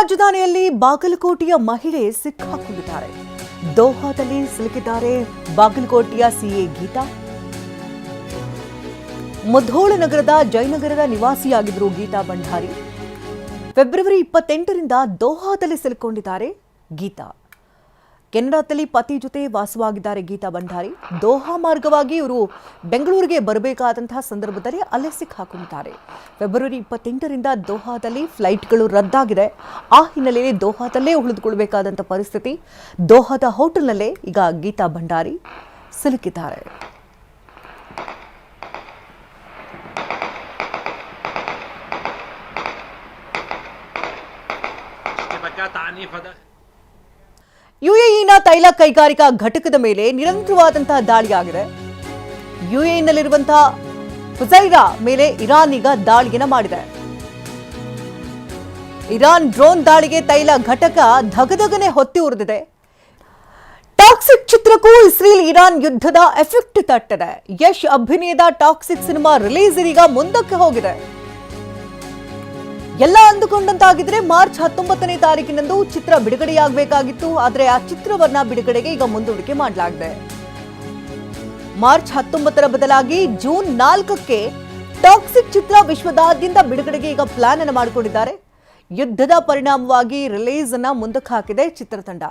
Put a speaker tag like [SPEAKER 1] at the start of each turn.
[SPEAKER 1] ರಾಜಧಾನಿಯಲ್ಲಿ ಬಾಗಲಕೋಟೆಯ ಮಹಿಳೆ ಸಿಕ್ಕಾಕೊಂಡಿದ್ದಾರೆ. ದೋಹಾದಲ್ಲಿ ಸಿಲುಕಿದ್ದಾರೆ ಬಾಗಲಕೋಟೆಯ ಸಿಎ ಗೀತಾ. ಮುಧೋಳ ನಗರದ ಜಯನಗರದ ನಿವಾಸಿಯಾಗಿದ್ದರು ಗೀತಾ ಭಂಡಾರಿ. ಫೆಬ್ರವರಿ 28ರಿಂದ ದೋಹಾದಲ್ಲಿ ಸಿಲುಕೊಂಡಿದ್ದಾರೆ ಗೀತಾ. ಕೆನಡಾದಲ್ಲಿ ಪತಿ ಜೊತೆ ವಾಸವಾಗಿದ್ದಾರೆ ಗೀತಾ ಭಂಡಾರಿ. ದೋಹಾ ಮಾರ್ಗವಾಗಿ ಇವರು ಬೆಂಗಳೂರಿಗೆ ಬರಬೇಕಾದಂತಹ ಸಂದರ್ಭದಲ್ಲಿ ಅಲ್ಲೇ ಸಿಕ್ಕಾಕೊಂಡಿದ್ದಾರೆ. ಫೆಬ್ರವರಿ 28ರಿಂದ ದೋಹಾದಲ್ಲಿ ಫ್ಲೈಟ್ಗಳು ರದ್ದಾಗಿದೆ. ಆ ಹಿನ್ನೆಲೆಯಲ್ಲಿ ದೋಹಾದಲ್ಲೇ ಉಳಿದುಕೊಳ್ಳಬೇಕಾದಂಥ ಪರಿಸ್ಥಿತಿ. ದೋಹಾದ ಹೋಟೆಲ್ನಲ್ಲೇ ಈಗ ಗೀತಾ ಭಂಡಾರಿ ಸಿಲುಕಿದ್ದಾರೆ. ಯುಎಇನ ತೈಲ ಕೈಗಾರಿಕಾ ಘಟಕದ ಮೇಲೆ ನಿರಂತರವಾದಂತಹ ದಾಳಿಯಾಗಿದೆ. ಯುಎಇನಲ್ಲಿರುವಂತಹ ಫುಜೈರಾ ಮೇಲೆ ಇರಾನ್ ಈಗ ದಾಳಿಯನ್ನು ಮಾಡಿದೆ. ಇರಾನ್ ಡ್ರೋನ್ ದಾಳಿಗೆ ತೈಲ ಘಟಕ ಧಗಧಗನೆ ಹೊತ್ತಿ ಉರಿದಿದೆ. ಟಾಕ್ಸಿಕ್ ಚಿತ್ರಕ್ಕೂ ಇಸ್ರೇಲ್ ಇರಾನ್ ಯುದ್ಧದ ಎಫೆಕ್ಟ್ ತಟ್ಟಿದೆ. ಯಶ್ ಅಭಿನಯದ ಟಾಕ್ಸಿಕ್ ಸಿನಿಮಾ ರಿಲೀಸ್ ಇದೀಗ ಮುಂದಕ್ಕೆ ಹೋಗಿದೆ. ಎಲ್ಲ ಅಂದುಕೊಂಡಂತಾಗಿದ್ರೆ ಮಾರ್ಚ್ 19ನೇ ತಾರೀಕಿನಂದು ಚಿತ್ರ ಬಿಡುಗಡೆಯಾಗಬೇಕಾಗಿತ್ತು. ಆದರೆ ಆ ಚಿತ್ರವನ್ನ ಬಿಡುಗಡೆಗೆ ಈಗ ಮುಂದೂಡಿಕೆ ಮಾಡಲಾಗಿದೆ. ಮಾರ್ಚ್ 19ರ ಬದಲಾಗಿ ಜೂನ್ 4ಕ್ಕೆ ಟಾಕ್ಸಿಕ್ ಚಿತ್ರ ವಿಶ್ವದಾದ್ಯಂತ ಬಿಡುಗಡೆಗೆ ಈಗ ಪ್ಲಾನ್ ಅನ್ನು ಮಾಡಿಕೊಂಡಿದ್ದಾರೆ. ಯುದ್ಧದ ಪರಿಣಾಮವಾಗಿ ರಿಲೀಸ್ ಅನ್ನ ಮುಂದಕ್ಕೆ ಹಾಕಿದೆ ಚಿತ್ರತಂಡ.